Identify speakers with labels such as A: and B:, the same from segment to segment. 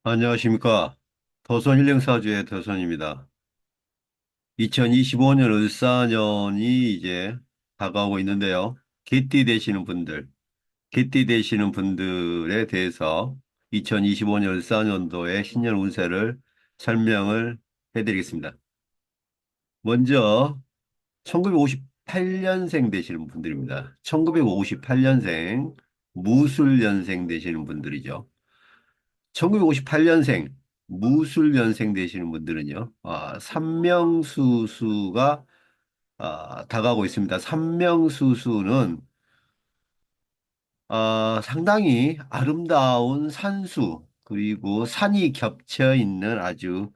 A: 안녕하십니까. 도선 힐링사주의 도선입니다. 2025년 을사년이 이제 다가오고 있는데요. 개띠 되시는 분들에 대해서 2025년 을사년도의 신년 운세를 설명을 해드리겠습니다. 먼저 1958년생 되시는 분들입니다. 1958년생 무술년생 되시는 분들이죠. 1958년생 무술년생 되시는 분들은요, 삼명수수가 다가오고 있습니다. 삼명수수는 상당히 아름다운 산수, 그리고 산이 겹쳐 있는 아주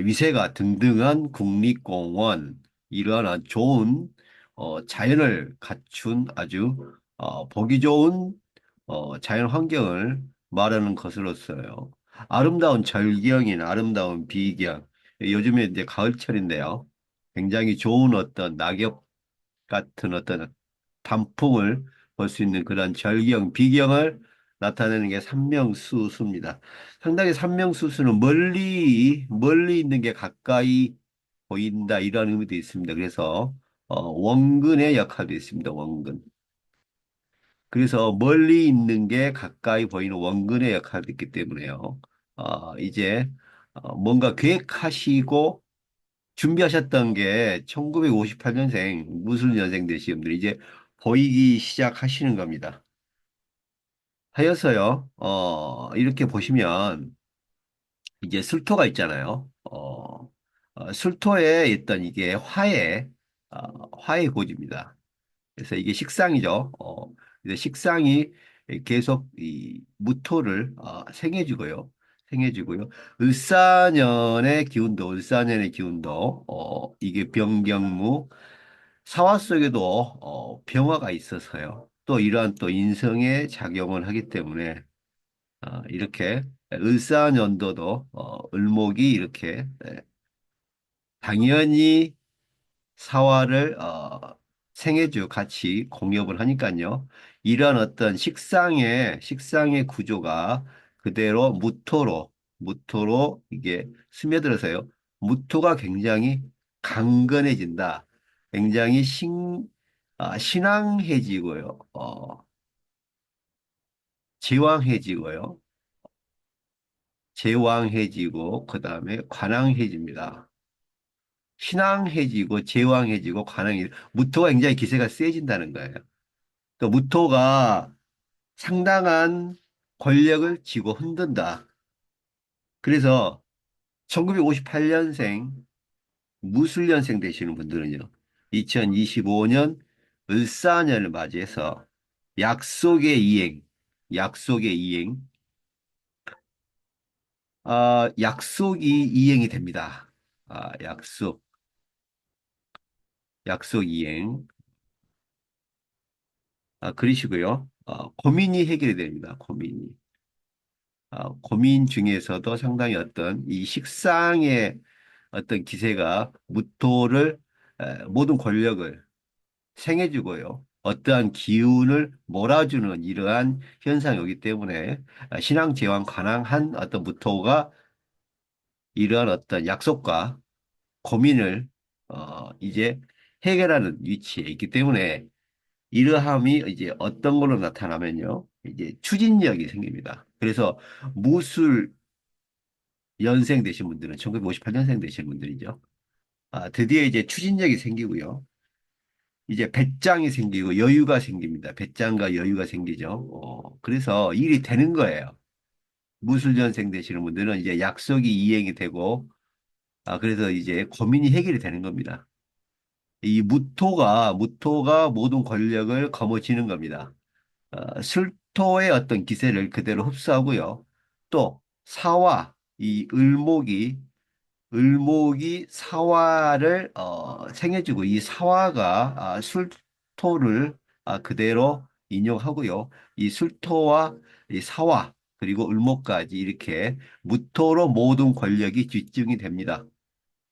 A: 위세가 등등한 국립공원, 이러한 아주 좋은 자연을 갖춘 아주 보기 좋은 자연 환경을 말하는 것으로서요. 아름다운 절경이나 아름다운 비경, 요즘에 이제 가을철인데요. 굉장히 좋은 어떤 낙엽 같은 어떤 단풍을 볼 수 있는 그런 절경, 비경을 나타내는 게 삼명수수입니다. 상당히 삼명수수는 멀리 있는 게 가까이 보인다, 이런 의미도 있습니다. 그래서 원근의 역할도 있습니다. 원근. 그래서 멀리 있는 게 가까이 보이는 원근의 역할도 있기 때문에요. 이제 뭔가 계획하시고 준비하셨던 게 1958년생 무술년생 되신 분들이 이제 보이기 시작하시는 겁니다. 하여서요, 이렇게 보시면 이제 술토가 있잖아요. 술토에 있던 이게 화의 고지입니다. 그래서 이게 식상이죠. 이제 식상이 계속 이 무토를 생해주고요. 을사년의 기운도 이게 병경무 사화 속에도 병화가 있어서요. 또 이러한 또 인성의 작용을 하기 때문에 이렇게 을사년도도 을목이 이렇게 당연히 사화를 생애주 같이 공엽을 하니까요. 이런 어떤 식상의 구조가 그대로 무토로 이게 스며들어서요. 무토가 굉장히 강건해진다. 굉장히 신앙해지고요. 제왕해지고요. 제왕해지고 그다음에 관왕해집니다. 신앙해지고 제왕해지고 관왕이 무토가 굉장히 기세가 세진다는 거예요. 또 무토가 상당한 권력을 쥐고 흔든다. 그래서 1958년생 무술년생 되시는 분들은요. 2025년 을사년을 맞이해서 약속의 이행, 약속의 이행, 약속이 이행이 됩니다. 아, 약속 이행. 그러시고요. 고민이 해결이 됩니다. 고민 중에서도 상당히 어떤 이 식상의 어떤 기세가 모든 권력을 생해주고요. 어떠한 기운을 몰아주는 이러한 현상이 오기 때문에 신앙제왕 관항한 어떤 무토가 이러한 어떤 약속과 고민을 이제 해결하는 위치에 있기 때문에 이러함이 이제 어떤 걸로 나타나면요. 이제 추진력이 생깁니다. 그래서 무술 연생 되신 분들은 1958년생 되신 분들이죠. 드디어 이제 추진력이 생기고요. 이제 배짱이 생기고 여유가 생깁니다. 배짱과 여유가 생기죠. 그래서 일이 되는 거예요. 무술연생 되시는 분들은 이제 약속이 이행이 되고, 그래서 이제 고민이 해결이 되는 겁니다. 이 무토가 모든 권력을 거머쥐는 겁니다. 술토의 어떤 기세를 그대로 흡수하고요. 또 이 을목이 사화를 생해주고 이 사화가 술토를 그대로 인용하고요. 이 술토와 이 사화 그리고 을목까지 이렇게 무토로 모든 권력이 집중이 됩니다.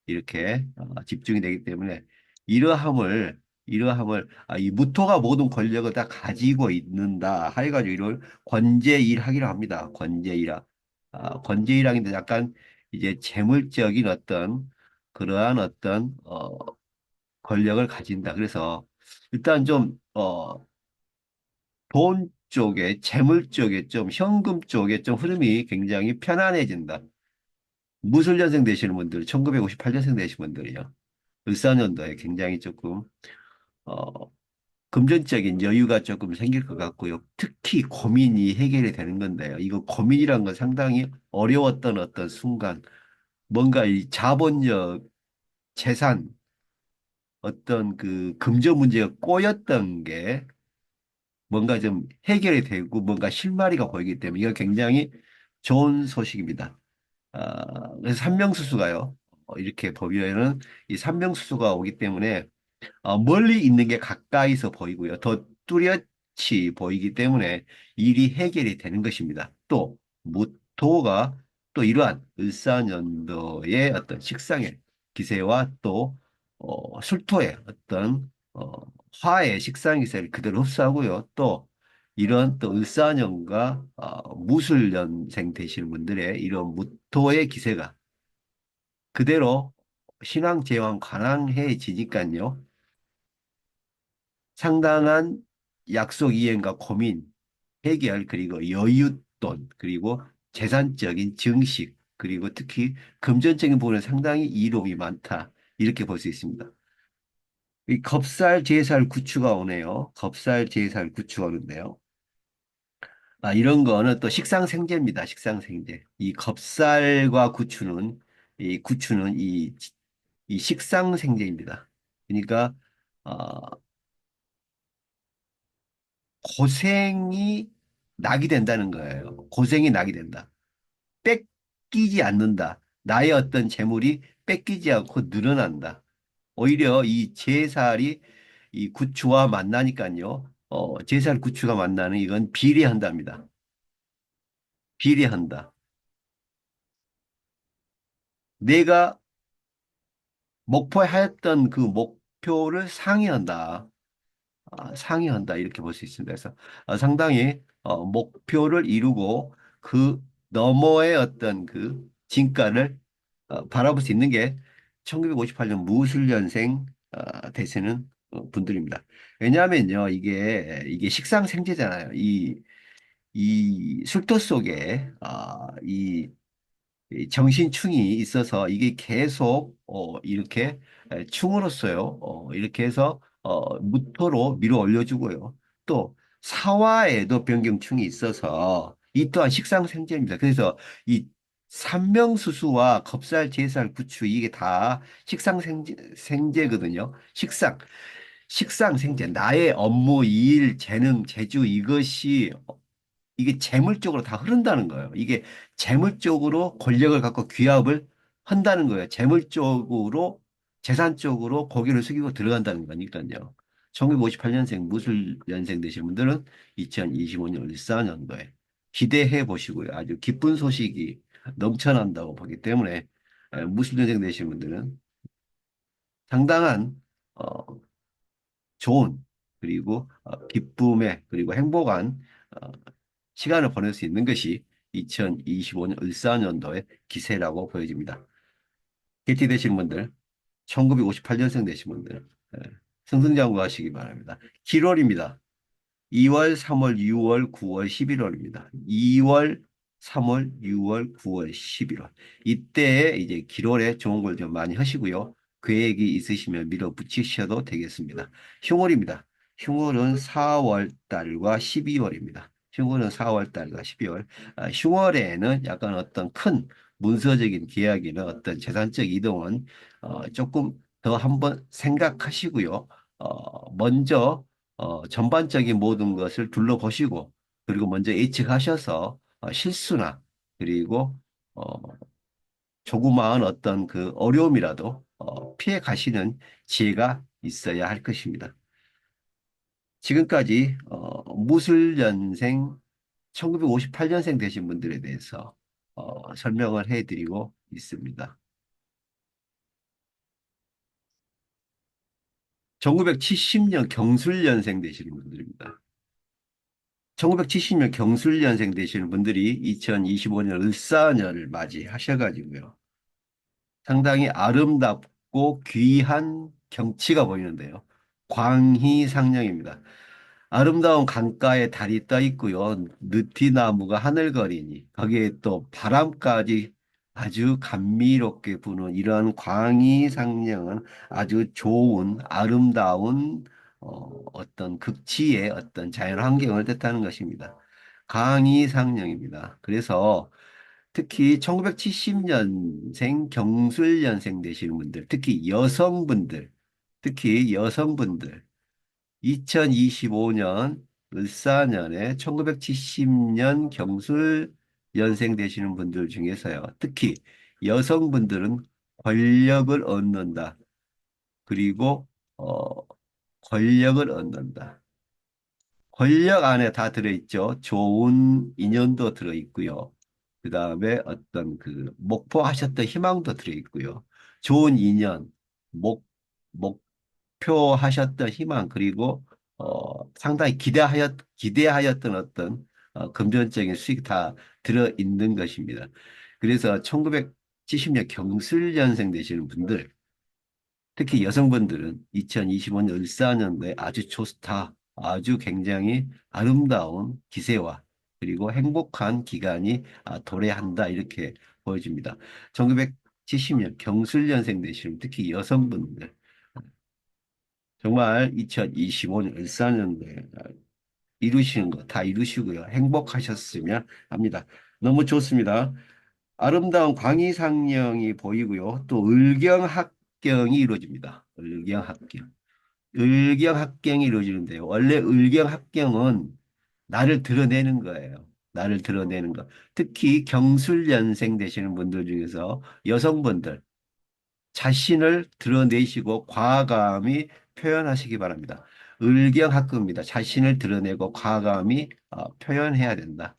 A: 이렇게 집중이 되기 때문에 이러함을 이 무토가 모든 권력을 다 가지고 있는다 해가지고 이걸 권제일학이라고 합니다. 권제일학. 권지희랑인데 약간 이제 재물적인 어떤 그러한 어떤 권력을 가진다. 그래서 일단 좀 돈 쪽에 재물 쪽에 좀 현금 쪽에 좀 흐름이 굉장히 편안해진다. 무술년생 되시는 분들, 1958년생 되신 분들이요. 을사년도에 굉장히 조금 어, 금전적인 여유가 조금 생길 것 같고요. 특히 고민이 해결이 되는 건데요. 이거 고민이란 건 상당히 어려웠던 어떤 순간, 뭔가 이 자본력, 재산, 어떤 그 금전 문제가 꼬였던 게 뭔가 좀 해결이 되고 뭔가 실마리가 보이기 때문에 이거 굉장히 좋은 소식입니다. 그래서 산명수수가요. 이렇게 보면은 이 산명수수가 오기 때문에 멀리 있는 게 가까이서 보이고요. 더 뚜렷이 보이기 때문에 일이 해결이 되는 것입니다. 또 무토가 또 이러한 을사년도의 어떤 식상의 기세와 또 술토의 어떤 화의 식상 기세를 그대로 흡수하고요. 또 이런 또 을사년과 무술년생 되시는 분들의 이런 무토의 기세가 그대로 신앙제왕 관항해지니까요. 상당한 약속 이행과 고민, 해결, 그리고 여윳돈, 그리고 재산적인 증식, 그리고 특히 금전적인 부분에 상당히 이로움이 많다. 이렇게 볼 수 있습니다. 이 겁살, 제살, 구추가 오네요. 겁살, 제살, 구추가 오는데요. 이런 거는 또 식상생재입니다. 식상생재. 이 겁살과 구추는, 이 식상생재입니다. 그러니까, 어, 고생이 낙이 된다는 거예요. 고생이 낙이 된다. 뺏기지 않는다. 나의 어떤 재물이 뺏기지 않고 늘어난다. 오히려 이 제살이 이 구추와 만나니까요. 제살 구추가 만나는 이건 비례한답니다. 비례한다. 내가 목표하였던 그 목표를 상회한다. 상회한다 이렇게 볼 수 있습니다. 그래서 상당히 목표를 이루고 그 너머의 어떤 그 진가를 바라볼 수 있는 게 1958년 무술년생 되시는 분들입니다. 왜냐하면요 이게 식상생재잖아요. 이 술도 속에 이 정신충이 있어서 이게 계속 이렇게 충으로써요. 이렇게 해서 무토로 밀어 올려주고요. 또 사화에도 변경충이 있어서 이 또한 식상생재입니다. 그래서 이 산명수수와 겁살, 제살, 구추 이게 다 식상생재거든요. 식상생재 나의 업무, 일, 재능, 재주 이것이 이게 재물 쪽으로 다 흐른다는 거예요. 이게 재물 쪽으로 권력을 갖고 귀합을 한다는 거예요. 재물 쪽으로 재산 쪽으로 고개를 숙이고 들어간다는 거니까요. 1958년생 무술년생 되신 분들은 2025년 14년도에 기대해 보시고요. 아주 기쁜 소식이 넘쳐난다고 보기 때문에 무술년생 되신 분들은 상당한 어, 좋은 그리고 기쁨의 그리고 행복한 어, 시간을 보낼 수 있는 것이 2025년 을사년도의 기세라고 보여집니다. 개티 되신 분들, 1958년생 되신 분들, 승승장구하시기 바랍니다. 7월입니다. 2월, 3월, 6월, 9월, 11월입니다. 2월, 3월, 6월, 9월, 11월. 이때에 이제 기월에 좋은 걸 좀 많이 하시고요. 계획이 있으시면 밀어붙이셔도 되겠습니다. 흉월입니다. 흉월은 4월 달과 12월입니다. 흉월은 4월 달과 12월. 흉월에는 약간 어떤 큰 문서적인 계약이나 어떤 재산적 이동은 조금 더 한번 생각하시고요. 먼저 전반적인 모든 것을 둘러보시고 그리고 먼저 예측하셔서 실수나 그리고 어, 조그마한 어떤 그 어려움이라도 피해 가시는 지혜가 있어야 할 것입니다. 지금까지 무술년생 1958년생 되신 분들에 대해서 설명을 해드리고 있습니다. 1970년 경술년생 되시는 분들입니다. 1970년 경술년생 되시는 분들이 2025년 을사년을 맞이하셔가지고요. 상당히 아름답고 귀한 경치가 보이는데요. 광희상령입니다. 아름다운 강가에 달이 떠 있고요. 느티나무가 하늘거리니 거기에 또 바람까지 아주 감미롭게 부는 이러한 광희상령은 아주 좋은 아름다운 어떤 극치의 어떤 자연 환경을 뜻하는 것입니다. 광희상령입니다. 그래서 특히 1970년생 경술년생 되시는 분들, 특히 여성분들 2025년 을사년에 1970년 경술 연생 되시는 분들 중에서요. 특히 여성분들은 권력을 얻는다. 그리고 권력을 얻는다. 권력 안에 다 들어있죠. 좋은 인연도 들어있고요. 그 다음에 어떤 그 목표하셨던 희망도 들어있고요. 좋은 인연, 목, 목표하셨던 희망, 그리고 상당히 기대하였던 어떤 금전적인 수익 다 들어있는 것입니다. 그래서 1970년 경술년생 되시는 분들, 특히 여성분들은 2025년 을사년도에 아주 좋다, 아주 굉장히 아름다운 기세와 그리고 행복한 기간이 도래한다 이렇게 보여집니다. 1970년 경술년생 되시는 특히 여성분들 정말 2025년 을사년도에 이루시는 거 다 이루시고요. 행복하셨으면 합니다. 너무 좋습니다. 아름다운 광희상령이 보이고요. 또 을경합경이 이루어집니다. 을경합경. 을경합경이 이루어지는데요. 원래 을경합경은 나를 드러내는 거예요. 나를 드러내는 거. 특히 경술연생 되시는 분들 중에서 여성분들 자신을 드러내시고 과감히 표현하시기 바랍니다. 을경합경입니다. 자신을 드러내고 과감히 표현해야 된다.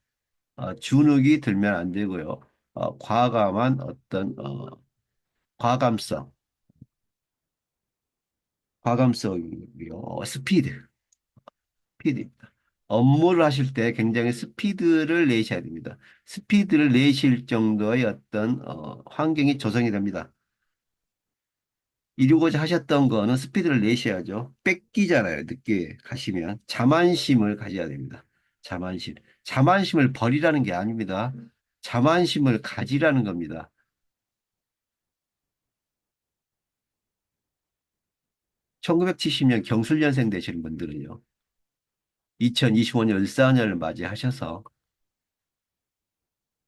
A: 주눅이 들면 안 되고요. 과감한 어떤 과감성, 과감성이요, 스피드입니다. 업무를 하실 때 굉장히 스피드를 내셔야 됩니다. 스피드를 내실 정도의 어떤 환경이 조성이 됩니다. 이루고자 하셨던 거는 스피드를 내셔야죠. 뺏기잖아요. 늦게 가시면 자만심을 가져야 됩니다. 자만심. 자만심을 버리라는 게 아닙니다. 자만심을 가지라는 겁니다. 1970년 경술년생 되시는 분들은요. 2025년 을사년을 맞이하셔서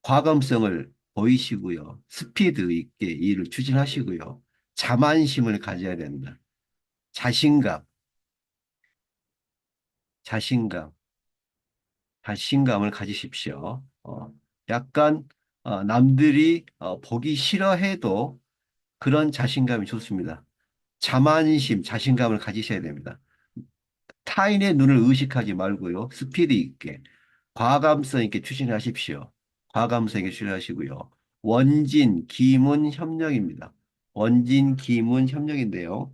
A: 과감성을 보이시고요. 스피드 있게 일을 추진하시고요. 자만심을 가져야 된다. 자신감, 자신감, 자신감을 가지십시오. 약간 남들이 보기 싫어해도 그런 자신감이 좋습니다. 자만심, 자신감을 가지셔야 됩니다. 타인의 눈을 의식하지 말고요. 스피드 있게, 과감성 있게 추진하십시오. 과감성 있게 추진하시고요. 원진, 기문, 협력입니다. 원진, 기문, 협력인데요.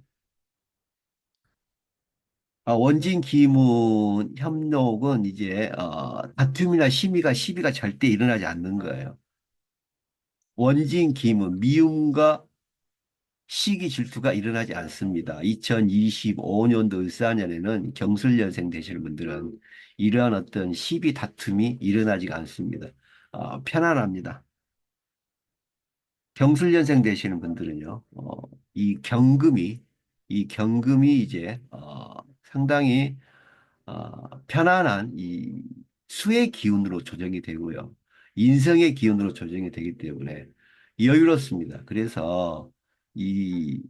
A: 원진, 기문, 협력은 이제 다툼이나 시비가 절대 일어나지 않는 거예요. 원진, 기문, 미움과 시기 질투가 일어나지 않습니다. 2025년도 을사년에는 경술년생 되시는 분들은 이러한 어떤 시비 다툼이 일어나지가 않습니다. 편안합니다. 경술년생 되시는 분들은요, 이 경금이 이제 상당히 편안한 이 수의 기운으로 조정이 되고요. 인성의 기운으로 조정이 되기 때문에 여유롭습니다. 그래서 이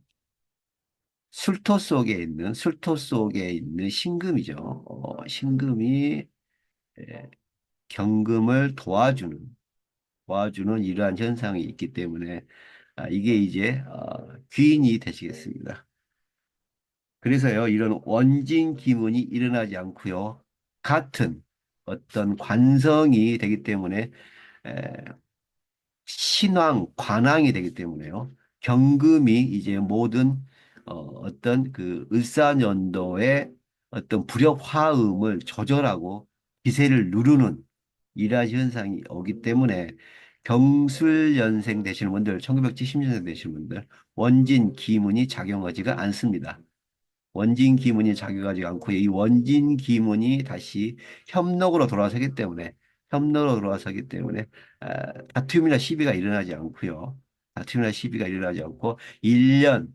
A: 술토 속에 있는 신금이죠. 신금이 예, 경금을 도와주는 이러한 현상이 있기 때문에 이게 이제 귀인이 되시겠습니다. 그래서요, 이런 원진 기문이 일어나지 않고요. 같은 어떤 관성이 되기 때문에 에, 관왕이 되기 때문에요. 경금이 이제 모든 어떤 그 을사년도의 어떤 불협화음을 조절하고 기세를 누르는 이러한 현상이 오기 때문에 경술연생 되시는 분들, 1970년생 되시는 분들, 원진 기문이 작용하지가 않습니다. 원진 기문이 작용하지 않고 이 원진 기문이 다시 협록으로 돌아서기 때문에 다툼이나 시비가 일어나지 않고요. 다툼이나 시비가 일어나지 않고 1년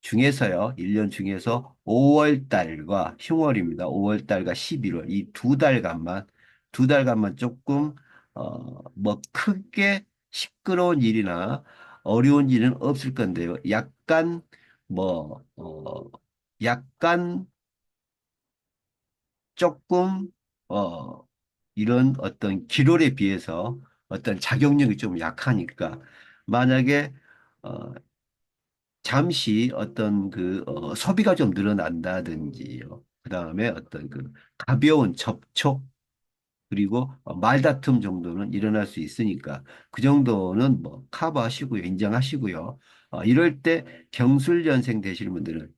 A: 중에서요. 1년 중에서 5월 달과 흉월입니다. 5월 달과 11월 이 두 달간만 조금 뭐 크게 시끄러운 일이나 어려운 일은 없을 건데요. 뭐 약간 조금 어 이런 어떤 기록에 비해서 어떤 작용력이 좀 약하니까 만약에 어, 잠시 어떤 소비가 좀 늘어난다든지요. 그 다음에 어떤 가벼운 접촉 그리고 말다툼 정도는 일어날 수 있으니까 그 정도는 뭐 커버하시고요. 인정하시고요. 이럴 때 경술연생 되시는 분들은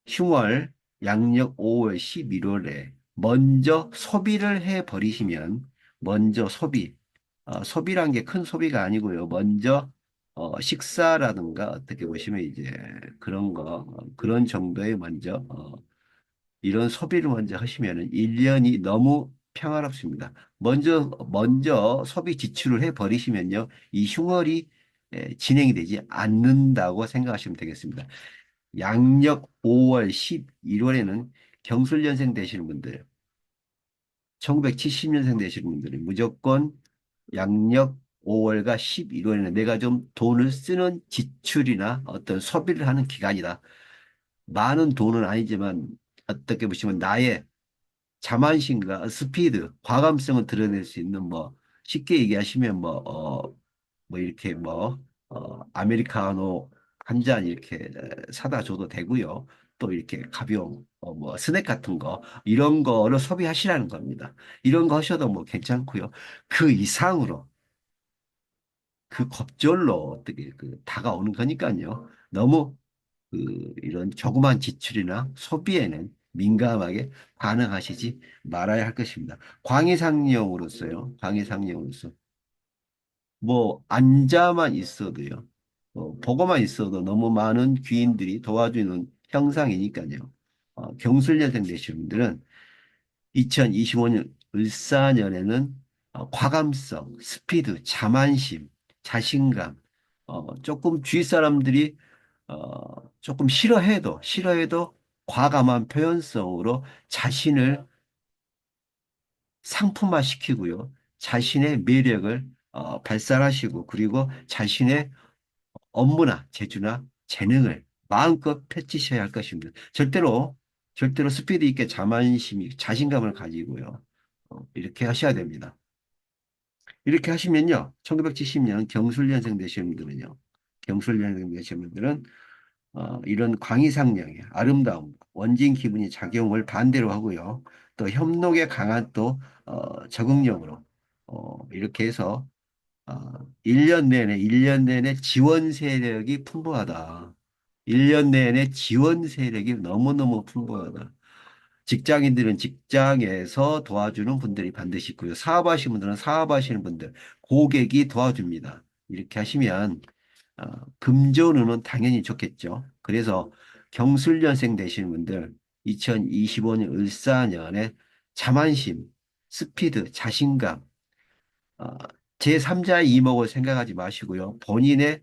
A: 흉월, 양력 5월, 11월에 먼저 소비를 해 버리시면 먼저 소비란 게 큰 소비가 아니고요. 먼저 식사라든가 어떻게 보시면 이제 그런 정도의 먼저 이런 소비를 먼저 하시면은 1년이 너무 평화롭습니다. 먼저 소비 지출을 해 버리시면요. 이 흉월이 진행이 되지 않는다고 생각하시면 되겠습니다. 양력 5월, 11월에는 경술년생 되시는 분들, 1970년생 되시는 분들은 무조건 양력 5월과 11월에는 내가 좀 돈을 쓰는 지출이나 어떤 소비를 하는 기간이다. 많은 돈은 아니지만 어떻게 보시면 나의 자만심과 스피드, 과감성을 드러낼 수 있는 뭐 쉽게 얘기하시면 뭐 이렇게 아메리카노 한 잔 이렇게 사다 줘도 되고요. 또 이렇게 가벼운 뭐 스낵 같은 거 이런 거를 소비하시라는 겁니다. 이런 거 하셔도 뭐 괜찮고요. 그 이상으로 그 겁절로 어떻게 다가오는 거니까요. 너무 이런 조그만 지출이나 소비에는 민감하게 반응하시지 말아야 할 것입니다. 광해상용으로서 뭐 앉아만 있어도요. 보고만 있어도 너무 많은 귀인들이 도와주는 형상이니까요. 경술년생 되신 분들은 2025년 을사년에는 과감성, 스피드, 자만심, 자신감, 조금 주위 사람들이 조금 싫어해도 과감한 표현성으로 자신을 상품화시키고요. 자신의 매력을 발산하시고 그리고 자신의 업무나 재주나 재능을 마음껏 펼치셔야 할 것입니다. 절대로 스피드 있게 자신감을 가지고요. 이렇게 하셔야 됩니다. 이렇게 하시면요. 1970년 경술년생 되시는 분들은 이런 광의상령의 아름다움, 원진 기분이 작용을 반대로 하고요. 또 협록에 강한 또 적응력으로 이렇게 해서 1년 내내 지원 세력이 풍부하다. 1년 내내 지원 세력이 너무너무 풍부하다. 직장인들은 직장에서 도와주는 분들이 반드시 있고요. 사업하시는 분들은 사업하시는 분들, 고객이 도와줍니다. 이렇게 하시면 금전운은 당연히 좋겠죠. 그래서 경술년생 되시는 분들 2025년 을사년에 자만심, 스피드, 자신감, 어, 제3자의 이목을 생각하지 마시고요. 본인의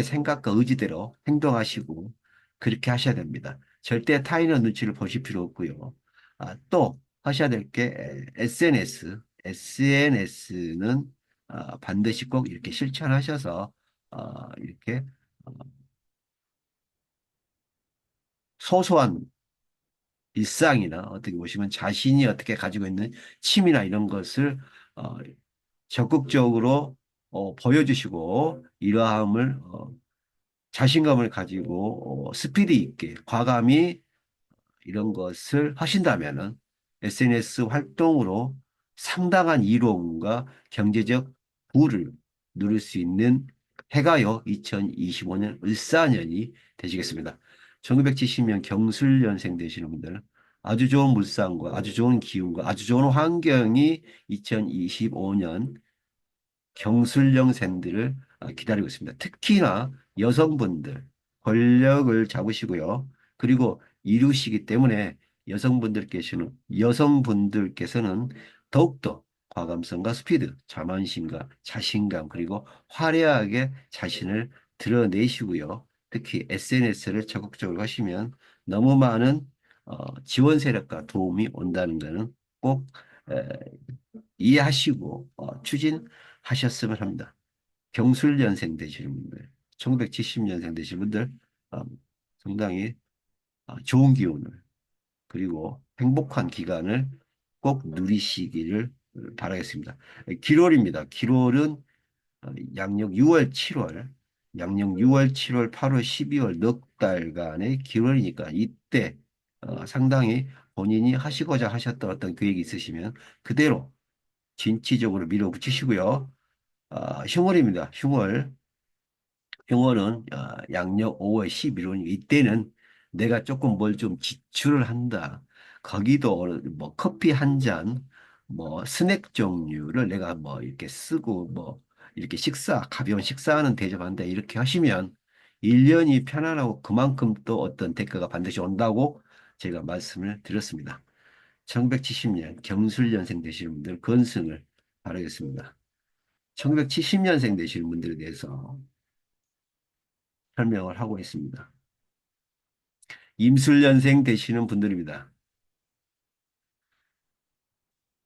A: 생각과 의지대로 행동하시고 그렇게 하셔야 됩니다. 절대 타인의 눈치를 보실 필요 없고요. 또 하셔야 될 게 SNS. SNS는 반드시 꼭 이렇게 실천하셔서 이렇게 어, 소소한 일상이나 어떻게 보시면 자신이 어떻게 가지고 있는 취미나 이런 것을 어, 적극적으로 보여주시고 이러함을 자신감을 가지고 스피드 있게 과감히 이런 것을 하신다면은 SNS 활동으로 상당한 이로움과 경제적 부를 누릴 수 있는 해가요 2025년 을사년이 되시겠습니다. 1970년 경술년생 되시는 분들 아주 좋은 물상과 아주 좋은 기운과 아주 좋은 환경이 2025년 경술령생들을 기다리고 있습니다. 특히나 여성분들 권력을 잡으시고요. 그리고 이루시기 때문에 여성분들께서는 더욱더 과감성과 스피드, 자만심과 자신감 그리고 화려하게 자신을 드러내시고요. 특히 SNS를 적극적으로 하시면 너무 많은 지원 세력과 도움이 온다는 것은 꼭 에, 이해하시고 추진하셨으면 합니다. 경술년생 되시는 분들, 1970년생 되시는 분들 어, 상당히 좋은 기운을 그리고 행복한 기간을 꼭 누리시기를 바라겠습니다. 기롤입니다. 기롤은 양력 6월, 7월, 양력 6월, 7월, 8월, 12월 넉 달간의 기월이니까 이때 상당히 본인이 하시고자 하셨던 어떤 계획이 있으시면 그대로 진취적으로 밀어붙이시고요. 흉월입니다. 흉월은 양력 5월 11일 이때는 내가 조금 뭘 좀 지출을 한다. 거기도 뭐 커피 한 잔, 뭐 스낵 종류를 내가 뭐 이렇게 쓰고 뭐 이렇게 가벼운 식사하는 대접한다. 이렇게 하시면 1년이 편안하고 그만큼 또 어떤 대가가 반드시 온다고 제가 말씀을 드렸습니다. 1970년 경술년생 되시는 분들 건승을 바라겠습니다. 1970년생 되시는 분들에 대해서 설명을 하고 있습니다. 임술년생 되시는 분들입니다.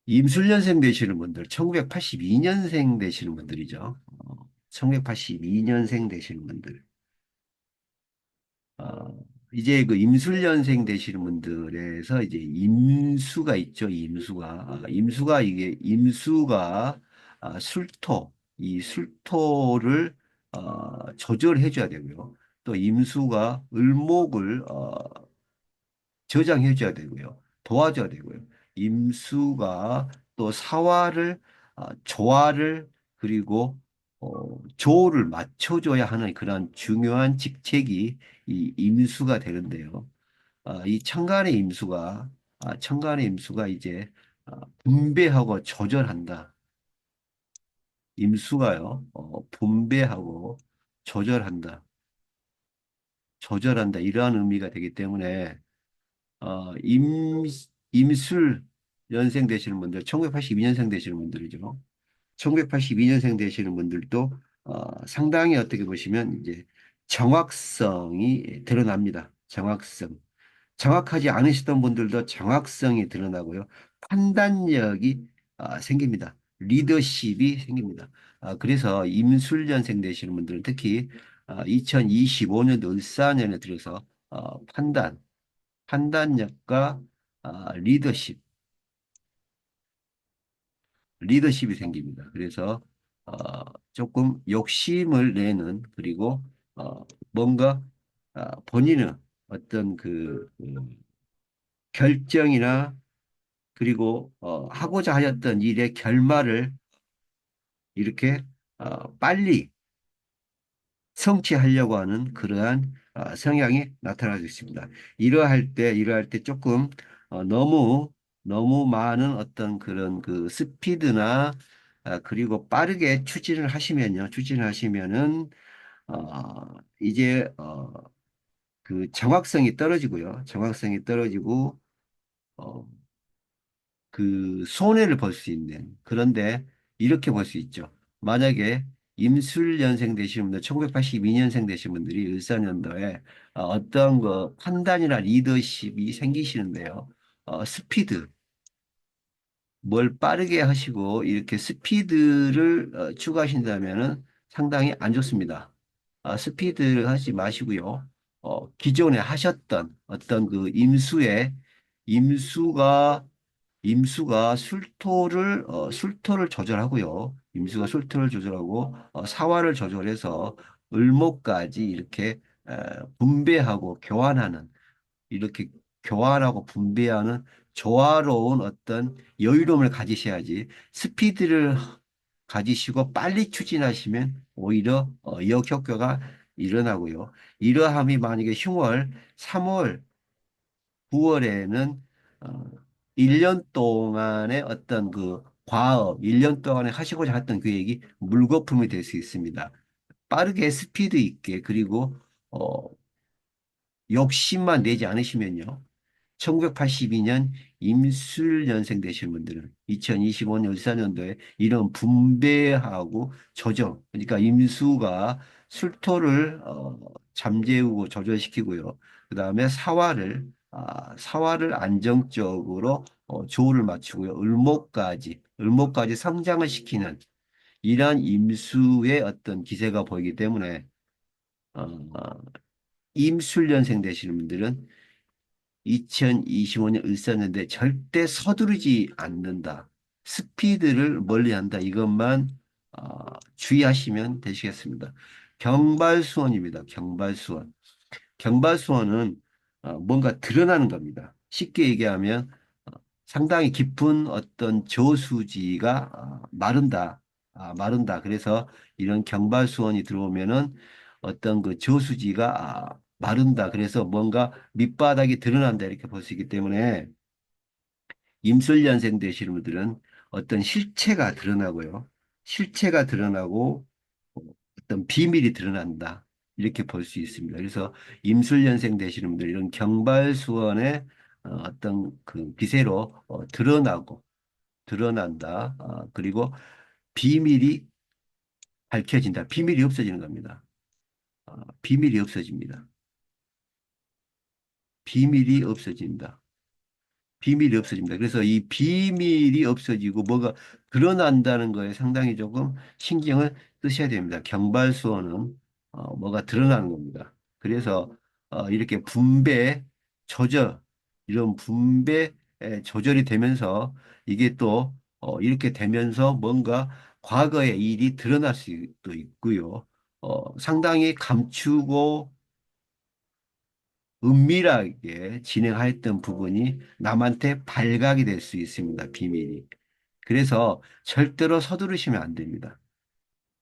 A: 임술년생 되시는 분들, 1982년생 되시는 분들이죠. 1982년생 되시는 분들. 이제 그 임술년생 되시는 분들에서 이제 임수가 있죠. 임수가 이 술토를 조절해 줘야 되고요. 또 임수가 을목을 저장해 줘야 되고요. 도와줘야 되고요. 임수가 또 조화를 그리고 조를 맞춰줘야 하는 그런 중요한 직책이 이 임수가 되는데요. 이 천간의 임수가 이제 분배하고 조절한다. 임수가요, 분배하고 조절한다. 조절한다. 이러한 의미가 되기 때문에 임술 연생 되시는 분들, 1982년생 되시는 분들이죠. 1982년생 되시는 분들도 상당히 어떻게 보시면 이제 정확성이 드러납니다. 정확성. 정확하지 않으시던 분들도 정확성이 드러나고요. 판단력이 생깁니다. 리더십이 생깁니다. 그래서 임술년생 되시는 분들은 특히 2025년도 을사년에 들어서 판단력과 리더십, 리더십이 생깁니다. 그래서 조금 욕심을 내는 그리고 뭔가 본인은 어떤 결정이나 그리고 하고자 하였던 일의 결말을 이렇게 빨리 성취하려고 하는 그러한 성향이 나타나고 있습니다. 이러할 때 조금 너무 많은 어떤 그런 그 스피드나 그리고 빠르게 추진을 하시면은 이제 그 정확성이 떨어지고요. 정확성이 떨어지고 어, 그 손해를 볼 수 있는 그런데 이렇게 볼 수 있죠. 만약에 임술년생 되신 분들, 1982년생 되신 분들이 을사년도에 어떤 그 판단이나 리더십이 생기시는데요. 스피드, 뭘 빠르게 하시고 이렇게 스피드를 추구하신다면은 상당히 안 좋습니다. 스피드를 하지 마시고요. 기존에 하셨던 어떤 그 임수가 임수가 술토를 조절하고요. 임수가 술토를 조절하고 사화를 조절해서 을목까지 이렇게 분배하고 교환하는 이렇게 교환하고 분배하는 조화로운 어떤 여유로움을 가지셔야지 스피드를 가지시고 빨리 추진하시면 오히려 역효과가 일어나고요. 이러함이 만약에 흉월, 3월, 9월에는 어, 1년 동안의 어떤 그 과업, 1년 동안에 하시고자 했던 계획이 물거품이 될 수 있습니다. 빠르게 스피드 있게 그리고 어, 욕심만 내지 않으시면요. 1982년 임술년생 되신 분들은 2025년 을사년도에 이런 분배하고 조정, 그러니까 임수가 술토를 잠재우고 조절시키고요. 그 다음에 사화를 안정적으로 조우를 맞추고요. 을목까지 성장을 시키는 이러한 임수의 어떤 기세가 보이기 때문에 어, 임술년생 되시는 분들은 2025년 을사년대 절대 서두르지 않는다. 스피드를 멀리한다. 이것만 주의하시면 되시겠습니다. 경발수원입니다. 경발수원. 경발수원은 뭔가 드러나는 겁니다. 쉽게 얘기하면 어, 상당히 깊은 어떤 저수지가 마른다. 마른다. 그래서 이런 경발수원이 들어오면은 어떤 그 저수지가 마른다. 그래서 뭔가 밑바닥이 드러난다. 이렇게 볼 수 있기 때문에 임술년생 되시는 분들은 어떤 실체가 드러나고요. 실체가 드러나고 어떤 비밀이 드러난다. 이렇게 볼 수 있습니다. 그래서 임술년생 되시는 분들 이런 경발수원의 어떤 그 기세로 드러난다. 그리고 비밀이 밝혀진다. 비밀이 없어지는 겁니다. 비밀이 없어집니다. 비밀이 없어진다. 비밀이 없어집니다. 그래서 이 비밀이 없어지고 뭐가 드러난다는 거에 상당히 조금 신경을 쓰셔야 됩니다. 경발수어는 뭐가 드러나는 겁니다. 그래서 이렇게 조절, 이런 분배 조절이 되면서 이게 또 이렇게 되면서 뭔가 과거의 일이 드러날 수도 있고요. 상당히 감추고 은밀하게 진행하였던 부분이 남한테 발각이 될 수 있습니다. 비밀이. 그래서 절대로 서두르시면 안 됩니다.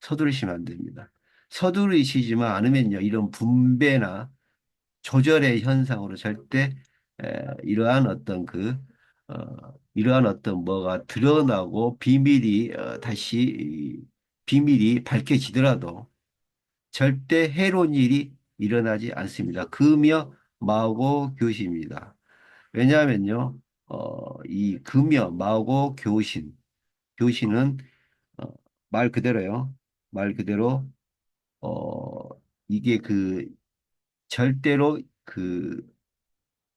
A: 서두르시면 안 됩니다. 서두르시지만 않으면요. 이런 분배나 조절의 현상으로 절대 이러한 어떤 뭐가 드러나고 다시 비밀이 밝혀지더라도 절대 해로운 일이 일어나지 않습니다. 금여 마고 교시입니다. 왜냐하면요, 이 금여 마고 교신은 어, 말 그대로요. 말 그대로 어, 이게 그 절대로 그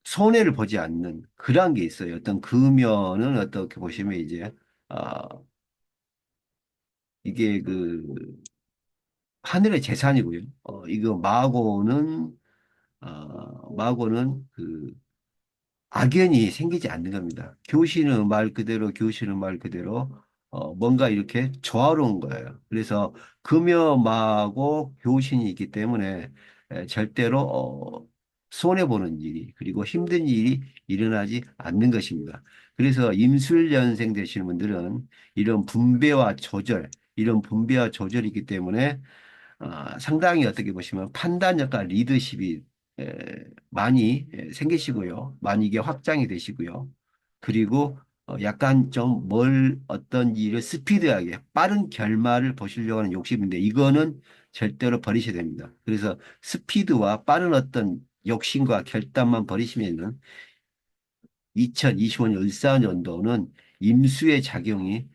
A: 손해를 보지 않는 그러한 게 있어요. 어떤 금여는 어떻게 보시면 이제 아, 이게 그 하늘의 재산이고요. 이거 마고는 그 악연이 생기지 않는 겁니다. 교시는 말 그대로 뭔가 이렇게 조화로운 거예요. 그래서 금여마고 교신이 있기 때문에 절대로 손해보는 일이 그리고 힘든 일이 일어나지 않는 것입니다. 그래서 임술년생 되시는 분들은 이런 분배와 조절이기 때문에 상당히 어떻게 보시면 판단력과 리더십이 많이 생기시고요. 많이 이게 확장이 되시고요. 그리고 약간 좀 어떤 일을 스피드하게 빠른 결말을 보시려고 하는 욕심인데 이거는 절대로 버리셔야 됩니다. 그래서 스피드와 빠른 어떤 욕심과 결단만 버리시면은 2025년 을사년도는 임수의 작용이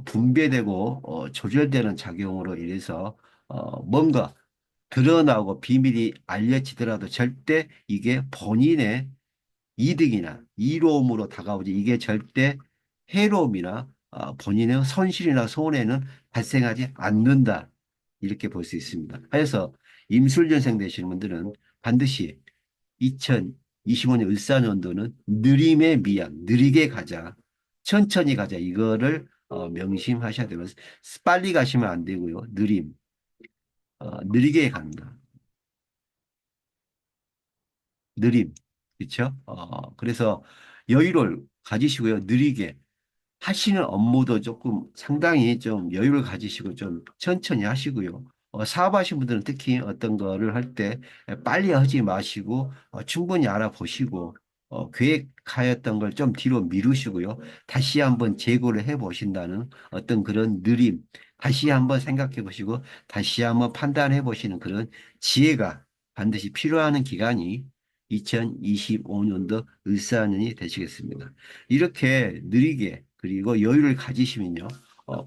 A: 분배되고 조절되는 작용으로 인해서 뭔가 드러나고 비밀이 알려지더라도 절대 이게 본인의 이득이나 이로움으로 다가오지 이게 절대 해로움이나 본인의 손실이나 손해는 발생하지 않는다. 이렇게 볼 수 있습니다. 그래서 임술년생 되시는 분들은 반드시 2025년 을사년도는 느림의 미양, 느리게 가자, 천천히 가자 이거를 명심하셔야 되면서 빨리 가시면 안 되고요. 느리게 간다. 느림. 그렇죠? 그래서 여유를 가지시고요. 느리게 하시는 업무도 조금 상당히 좀 여유를 가지시고 좀 천천히 하시고요. 사업하시는 분들은 특히 어떤 거를 할 때 빨리 하지 마시고 충분히 알아보시고 계획하였던 걸 좀 뒤로 미루시고요. 다시 한번 재고를 해 보신다는 어떤 그런 느림, 다시 한번 생각해 보시고 다시 한번 판단해 보시는 그런 지혜가 반드시 필요한 기간이 2025년도 을사년이 되시겠습니다. 이렇게 느리게 그리고 여유를 가지시면요.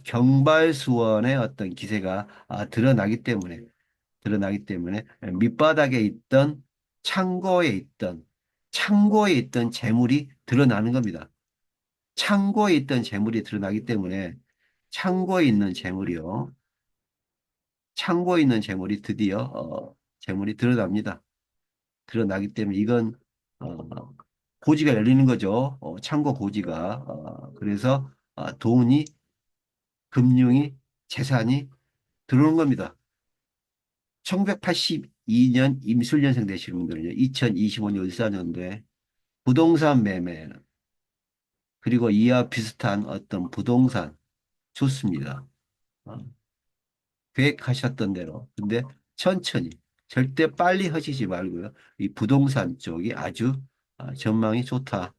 A: 경발수원의 어떤 기세가 드러나기 때문에 밑바닥에 있던 창고에 있던 창고에 있던 재물이 드러나는 겁니다. 창고에 있던 재물이 드러나기 때문에 창고에 있는 재물이요. 창고에 있는 재물이 드디어 재물이 드러납니다. 드러나기 때문에 이건 어, 고지가 열리는 거죠. 창고 고지가. 그래서 돈이 금융이 재산이 들어오는 겁니다. 1982년 임술년생 되시는 분들은요. 2025년 을사년도에 부동산 매매 그리고 이와 비슷한 어떤 부동산 좋습니다. 어, 계획하셨던 대로. 근데 천천히 절대 빨리 하시지 말고요. 이 부동산 쪽이 아주 전망이 좋다.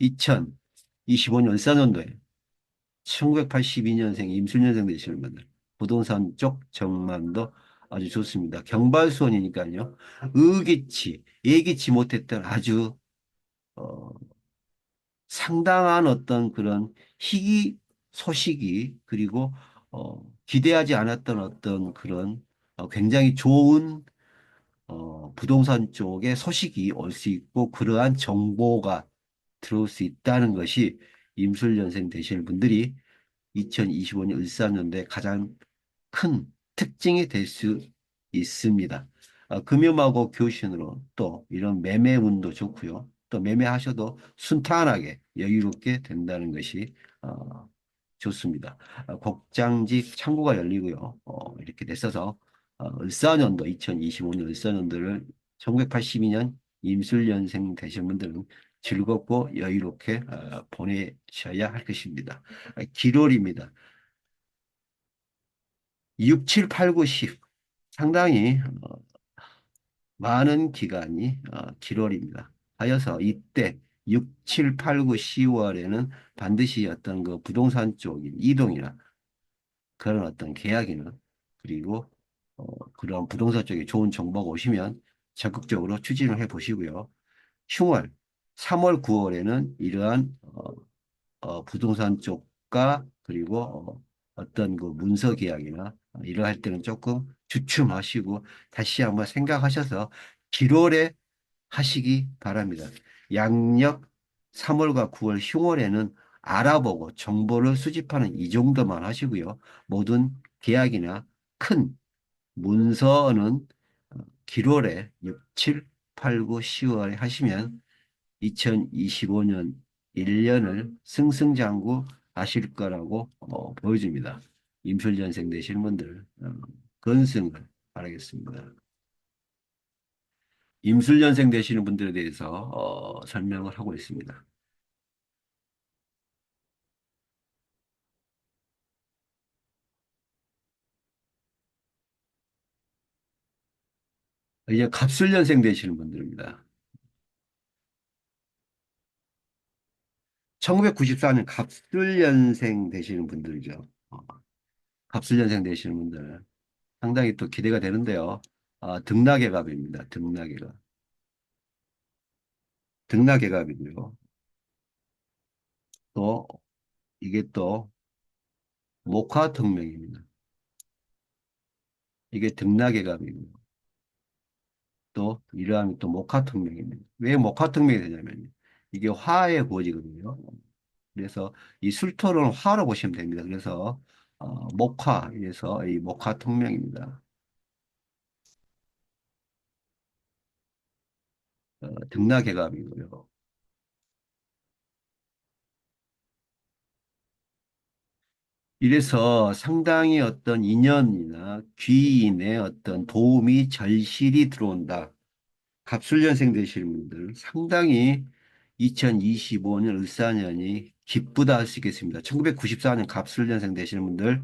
A: 2025년 을사년도에 1982년생 임술년생 되시는 분들 부동산 쪽 전망도 아주 좋습니다. 경발수원이니까요. 예기치 못했던 아주 어, 상당한 어떤 그런 희귀 소식이 그리고 기대하지 않았던 어떤 그런 굉장히 좋은 부동산 쪽의 소식이 올 수 있고 그러한 정보가 들어올 수 있다는 것이 임술년생 되시는 분들이 2025년 을사년도에 가장 큰 특징이 될 수 있습니다. 금융하고 교신으로 또 이런 매매 운도 좋고요. 또 매매하셔도 순탄하게 여유롭게 된다는 것이 좋습니다. 곡장직 창구가 열리고요. 이렇게 됐어서 을사년도 2025년 을사년도를 1982년 임술년생 되신 분들은 즐겁고 여유롭게 보내셔야 할 것입니다. 기롤입니다. 6, 7, 8, 9, 10 상당히 많은 기간이 기롤입니다. 하여서 이때 6, 7, 8, 9, 10월에는 반드시 어떤 그 부동산 쪽인 이동이나 그런 어떤 계약이나 그리고 그런 부동산 쪽에 좋은 정보가 오시면 적극적으로 추진을 해 보시고요. 흉월 3월, 9월에는 이러한 부동산 쪽과 그리고 어떤 그 문서 계약이나 이러할 때는 조금 주춤하시고 다시 한번 생각하셔서 기록에 하시기 바랍니다. 양력 3월과 9월, 흉월에는 알아보고 정보를 수집하는 이 정도만 하시고요. 모든 계약이나 큰 문서는 기록에 6, 7, 8, 9, 10월에 하시면 2025년 1년을 승승장구 하실 거라고 보여집니다. 임술년생 되시는 분들 건승을 바라겠습니다. 임술년생 되시는 분들에 대해서 설명을 하고 있습니다. 이제 갑술년생 되시는 분들입니다. 1994년 갑술년생 되시는 분들이죠. 갑술년생 되시는 분들 상당히 또 기대가 되는데요. 등락의 갑입니다. 등락의 갑. 등락의 갑이고요. 또 이게 또 목화통명입니다. 이게 등락의 갑이고 또 이러한 또 목화통명입니다. 왜 목화통명이 되냐면요. 이게 화의 고지거든요. 그래서 이 술토는 화로 보시면 됩니다. 그래서 목화, 그래서 이 목화통명입니다. 등락의 갑이고요. 이래서 상당히 어떤 인연이나 귀인의 어떤 도움이 절실히 들어온다. 갑술년생 되시는 분들 상당히 2025년 을사년이 기쁘다 할 수 있겠습니다. 1994년 갑술년생 되시는 분들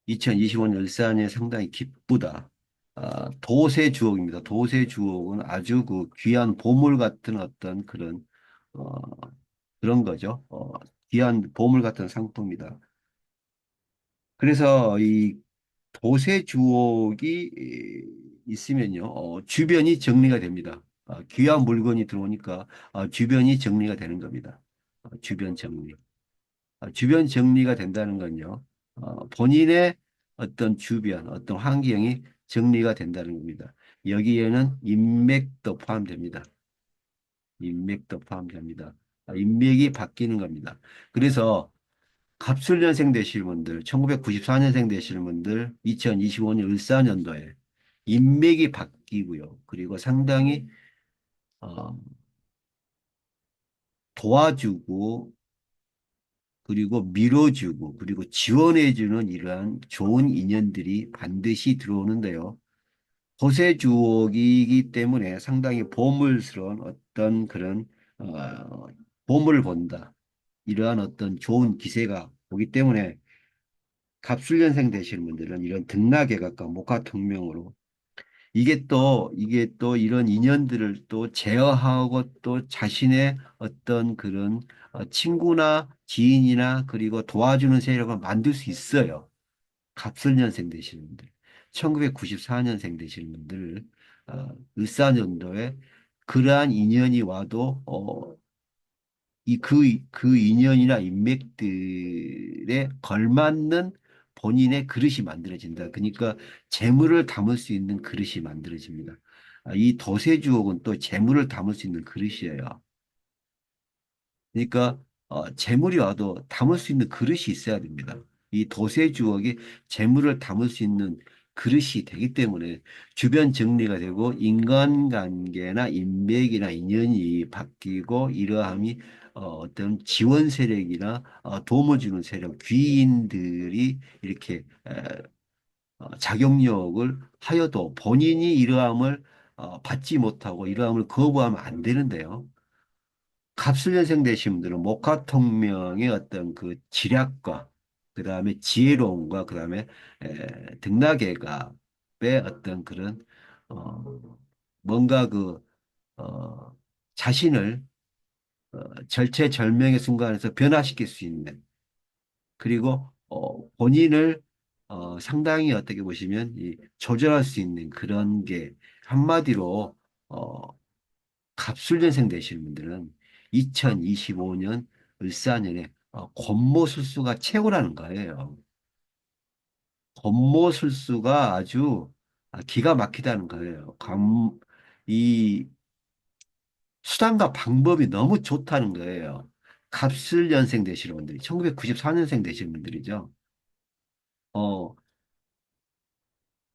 A: 2025년 을사년이 상당히 기쁘다. 도세주옥입니다. 도세주옥은 아주 그 귀한 보물 같은 어떤 그런 어, 그런 거죠. 귀한 보물 같은 상품이다. 그래서 이 도세주옥이 있으면요, 주변이 정리가 됩니다. 귀한 물건이 들어오니까 주변이 정리가 되는 겁니다. 주변 정리. 주변 정리가 된다는 건요, 본인의 어떤 주변, 어떤 환경이 정리가 된다는 겁니다. 여기에는 인맥도 포함됩니다. 인맥도 포함됩니다. 인맥이 바뀌는 겁니다. 그래서 갑술년생 되실 분들, 1994년생 되실 분들, 2025년 을사년도에 인맥이 바뀌고요. 그리고 상당히 어, 도와주고 그리고 밀어주고 그리고 지원해주는 이러한 좋은 인연들이 반드시 들어오는데요. 거세주옥이기 때문에 상당히 보물스러운 어떤 그런 어, 보물을 본다. 이러한 어떤 좋은 기세가 오기 때문에 갑술년생 되시는 분들은 이런 등락에각과 목화통명으로 이게 또 이런 인연들을 또 제어하고 또 자신의 어떤 그런 친구나 지인이나 그리고 도와주는 세력을 만들 수 있어요. 갑술년생 되시는 분들, 1994년생 되시는 분들, 을사년도에 그러한 인연이 와도 그 인연이나 인맥들에 걸맞는 본인의 그릇이 만들어진다. 그러니까 재물을 담을 수 있는 그릇이 만들어집니다. 이 도세주옥은 또 재물을 담을 수 있는 그릇이에요. 그러니까 재물이 와도 담을 수 있는 그릇이 있어야 됩니다. 이 도세주옥이 재물을 담을 수 있는 그릇이 되기 때문에 주변 정리가 되고 인간관계나 인맥이나 인연이 바뀌고 이러함이 어떤 지원 세력이나 도움을 주는 세력, 귀인들이 이렇게 작용력을 하여도 본인이 이러함을 받지 못하고 이러함을 거부하면 안 되는데요. 갑술년생 되신 분들은 목화통명의 어떤 그 지략과 그 다음에 지혜로움과 그 다음에 등락애갑의 어떤 그런 뭔가 자신을 절체절명의 순간에서 변화시킬 수 있는 그리고 본인을 상당히 어떻게 보시면 조절할 수 있는 그런 게 한마디로 어, 갑술년생 되시는 분들은 2025년 을사년에 권모술수가 최고라는 거예요. 권모술수가 아주 기가 막히다는 거예요. 이 수단과 방법이 너무 좋다는 거예요. 갑술년생 되시는 분들이 1994년생 되시는 분들이죠. 어,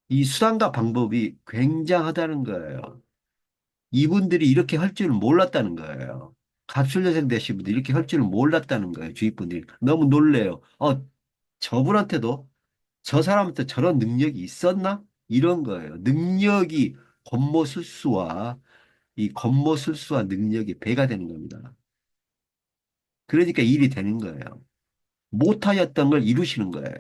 A: 이 수단과 방법이 굉장하다는 거예요. 이분들이 이렇게 할 줄은 몰랐다는 거예요. 갑술여생 되신 분들이 이렇게 할 줄은 몰랐다는 거예요. 주위 분들이. 너무 놀래요. 저분한테도 저 사람한테 저런 능력이 있었나? 이런 거예요. 능력이 권모술수와 이 권모술수와 능력이 배가 되는 겁니다. 그러니까 일이 되는 거예요. 못하였던 걸 이루시는 거예요.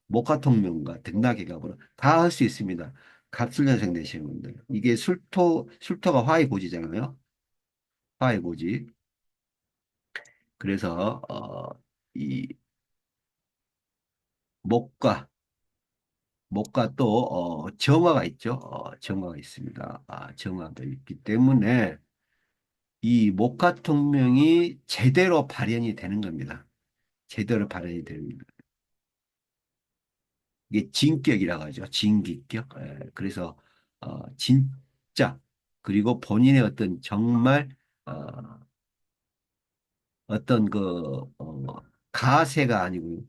A: 목화통명과 등락기갑으로 다 할 수 있습니다. 갑술년생 되시는 분들. 이게 술토가 화의 고지잖아요. 화의 고지. 그래서 이 목과 목과 또 정화가 있죠. 정화가 있습니다. 정화가 있기 때문에 이 목화통명이 제대로 발현이 되는 겁니다. 제대로 발현이 됩니다. 이게 진격이라고 하죠. 진기격. 그래서 진짜 그리고 본인의 어떤 정말 어떤 가세가 아니고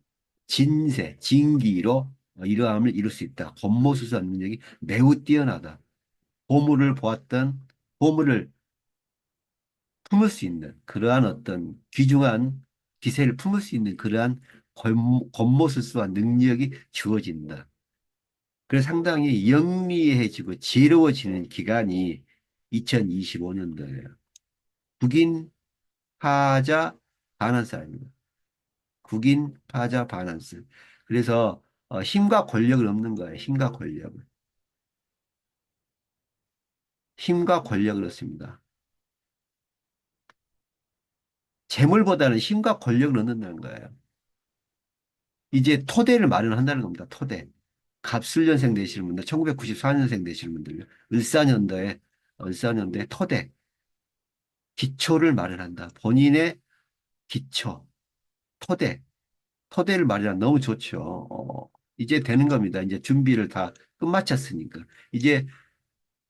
A: 진세, 진기로 이러함을 이룰 수 있다. 권모수사 능력이 매우 뛰어나다. 보물을 보았던 보물을 품을 수 있는 그러한 어떤 귀중한 기세를 품을 수 있는 그러한 권모술수와 능력이 주어진다. 그래서 상당히 영리해지고 지혜로워지는 기간이 2025년도예요. 국인, 파자, 반환사입니다. 국인, 파자, 바란스. 그래서 힘과 권력을 얻는 거예요. 힘과 권력을. 힘과 권력을 얻습니다. 재물보다는 힘과 권력을 얻는다는 거예요. 이제 토대를 마련한다는 겁니다. 토대. 갑술년생 되시는 분들, 1994년생 되시는 분들, 을사년도에 토대, 기초를 마련한다. 본인의 기초, 토대, 토대를 마련한 너무 좋죠. 이제 되는 겁니다. 이제 준비를 다 끝마쳤으니까. 이제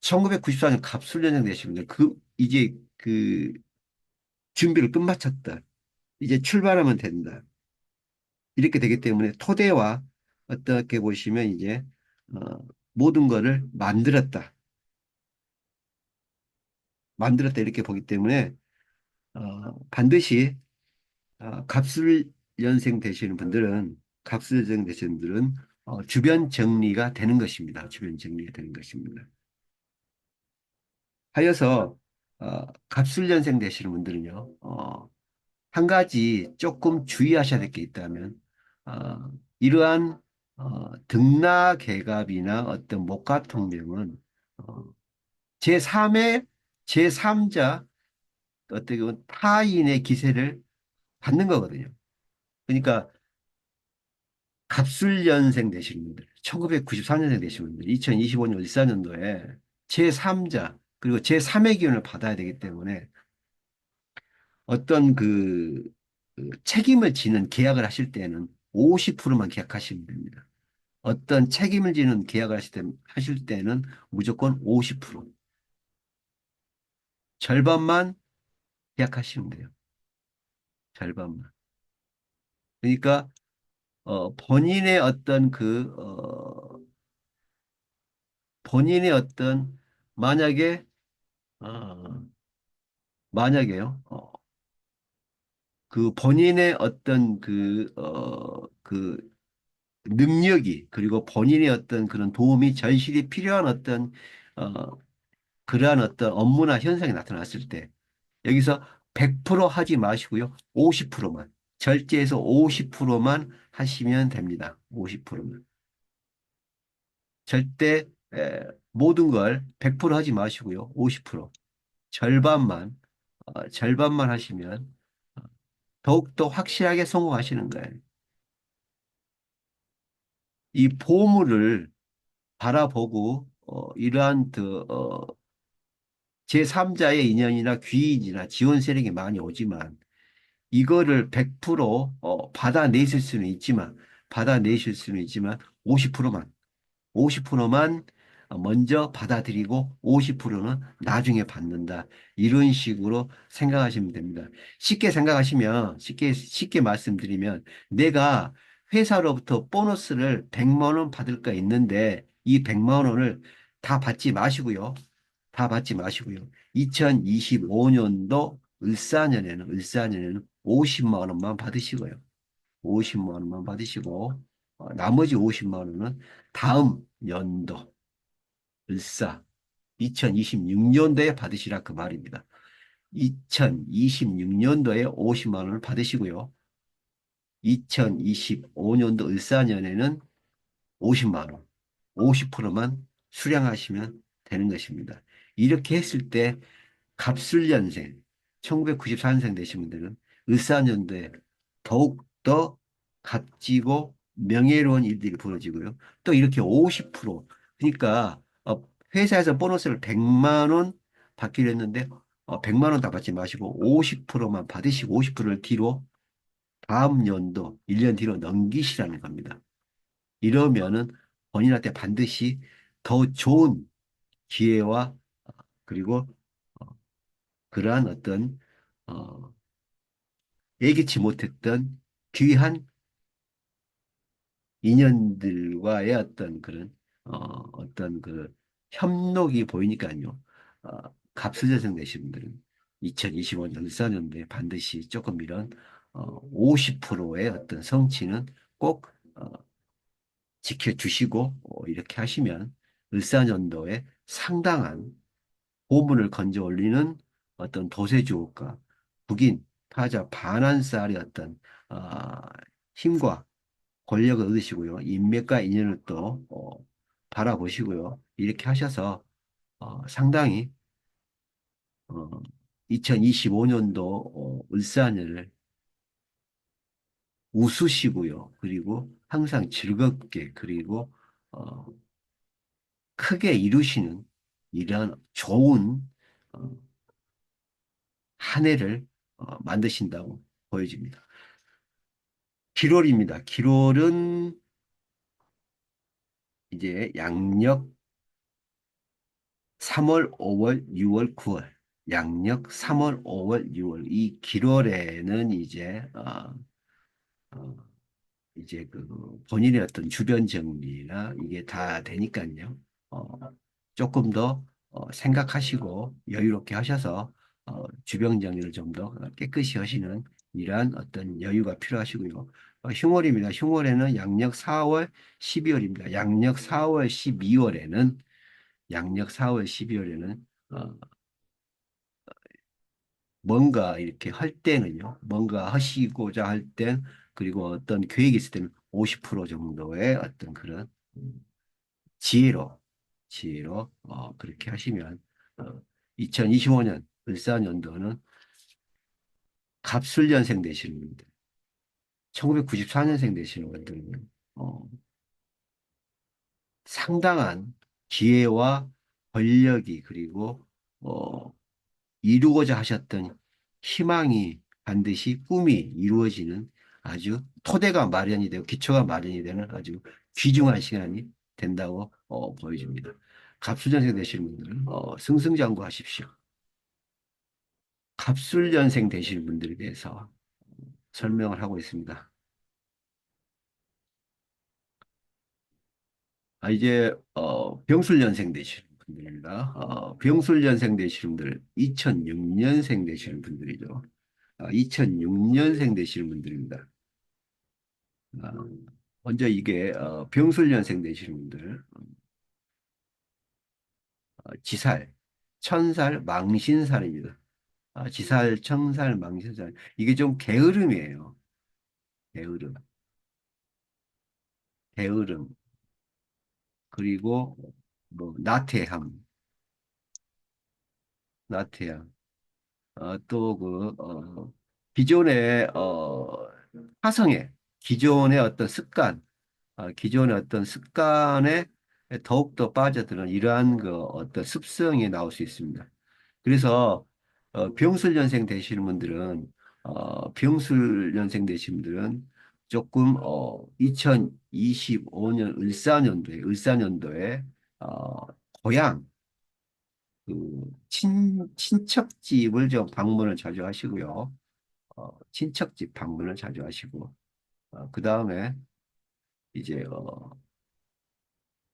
A: 1994년 갑술년생 되시는 분들, 이제 준비를 끝마쳤다. 이제 출발하면 된다. 이렇게 되기 때문에 토대와 어떻게 보시면 이제 어, 모든 것을 만들었다 이렇게 보기 때문에 반드시 갑술연생 되시는 분들은 주변 정리가 되는 것입니다. 주변 정리가 되는 것입니다. 하여서 갑술연생 되시는 분들은요, 한 가지 조금 주의하셔야 될 게 있다면, 이러한 등나개갑이나 어떤 목가통명은 제3의 제3자 어떻게 보면 타인의 기세를 받는 거거든요. 그러니까 갑술연생 되신 분들, 1994년생 되신 분들, 2025년 14년도에 제3자 그리고 제3의 기운을 받아야 되기 때문에 어떤 그 책임을 지는 계약을 하실 때는 50%만 계약하시면 됩니다. 어떤 책임을 지는 계약을 하실 때는 무조건 50% 절반만 계약하시면 돼요. 절반만. 그러니까 본인의 어떤 본인의 어떤 만약에 어, 만약에요. 그 본인의 어떤 그 능력이 그리고 본인의 어떤 그런 도움이 절실히 필요한 어떤 어, 그러한 어떤 업무나 현상이 나타났을 때 여기서 100% 하지 마시고요. 50%만 절제해서 50%만 하시면 됩니다. 50%만 절대 모든 걸 100% 하지 마시고요. 50% 절반만 절반만 하시면 더욱더 확실하게 성공하시는 거예요. 이 보물을 바라보고 이러한 제3자의 인연이나 귀인이나 지원 세력이 많이 오지만 이거를 100% 받아내실 수는 있지만 50%만 50%만 먼저 받아들이고 50%는 나중에 받는다. 이런 식으로 생각하시면 됩니다. 쉽게 생각하시면, 쉽게 말씀드리면, 내가 회사로부터 보너스를 100만 원 받을까 있는데, 이 100만 원을 다 받지 마시고요. 다 받지 마시고요. 2025년도 을사년에는 50만 원만 받으시고요. 50만 원만 받으시고 나머지 50만 원은 다음 연도 을사 2026년도에 받으시라 그 말입니다. 2026년도에 50만 원을 받으시고요. 2025년도 을사년에는 50만 원, 50%만 수령하시면 되는 것입니다. 이렇게 했을 때 갑술년생, 1994년생 되신 분들은 을사년도에 더욱더 값지고 명예로운 일들이 벌어지고요. 또 이렇게 50%, 그러니까 회사에서 보너스를 100만 원 받기로 했는데 100만 원 다 받지 마시고 50%만 받으시고 50%를 뒤로 다음 연도 1년 뒤로 넘기시라는 겁니다. 이러면은 본인한테 반드시 더 좋은 기회와 그리고 어, 그러한 어떤 어, 예기치 못했던 귀한 인연들과의 어떤 그런 어떤 그 협록이 보이니까요. 갑수저생 되신 분들은 2025년, 14년도에 반드시 조금 이런 50%의 어떤 성취는 꼭 지켜주시고 이렇게 하시면 을사년도에 상당한 보물을 건져 올리는 어떤 도세주옥과 북인, 타자, 반환살의 어떤 어, 힘과 권력을 얻으시고요. 인맥과 인연을 또 바라보시고요. 이렇게 하셔서 상당히 어, 2025년도 울산을 웃으시고요. 그리고 항상 즐겁게 그리고 어, 크게 이루시는 이러한 좋은 어, 한 해를 만드신다고 보여집니다. 기롤입니다. 기롤은 이제 양력 3월, 5월, 6월, 9월. 양력 3월, 5월, 6월. 이 기롤에는 어, 이제 그 본인의 어떤 주변 정리나 이게 다 되니까요. 어, 조금 더 생각하시고 여유롭게 하셔서 주변 정리를 좀 더 깨끗이 하시는 이러한 어떤 여유가 필요하시고요. 흉월입니다. 흉월에는 양력 4월, 12월입니다. 양력 4월, 12월에는 뭔가 이렇게 할 때는요, 뭔가 하시고자 할 땐, 그리고 어떤 계획이 있을 때는 50% 정도의 어떤 그런 지혜로, 그렇게 하시면, 어, 2025년 을사년도는 갑술년생 되시는 분들, 1994년생 되시는 분들은, 어, 상당한 기회와 권력이, 그리고, 어, 이루고자 하셨던 희망이 반드시 꿈이 이루어지는 아주 토대가 마련이 되고 기초가 마련이 되는 아주 귀중한 시간이 된다고 보여집니다. 갑술년생 되시는 분들은 승승장구하십시오. 갑술년생 되시는 분들에 대해서 설명을 하고 있습니다. 이제 병술년생 되시는 분들입니다. 병술년생 되시는 분들 2006년생 되시는 분들이죠. 2006년생 되시는 분들입니다. 아, 먼저 이게 병술년생 되시는 분들 지살, 천살, 망신살입니다. 지살, 천살, 망신살 이게 좀 게으름이에요. 게으름, 게으름 그리고 뭐 나태함, 나태함 또그 기존의 화성의 기존의 어떤 습관 기존의 어떤 습관에 더욱더 빠져드는 이러한 그 어떤 습성이 나올 수 있습니다. 그래서 병술년생 되시는 분들은 조금 2025년 을사년도에 고향 친척집을 좀 방문을 자주 하시고요. 친척집 방문을 자주 하시고 그 다음에 이제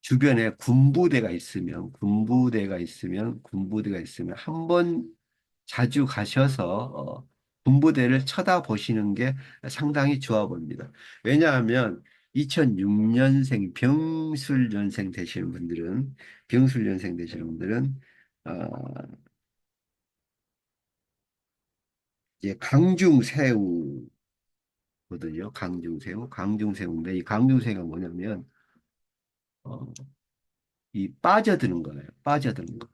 A: 주변에 군부대가 있으면 한번 자주 가셔서 군부대를 쳐다보시는 게 상당히 좋아 보입니다. 왜냐하면 2006년생 병술년생 되시는 분들은 이제 강중새우거든요. 강중새우인데 이 강중새우가 뭐냐면 어, 이 빠져드는 거예요. 빠져드는 거.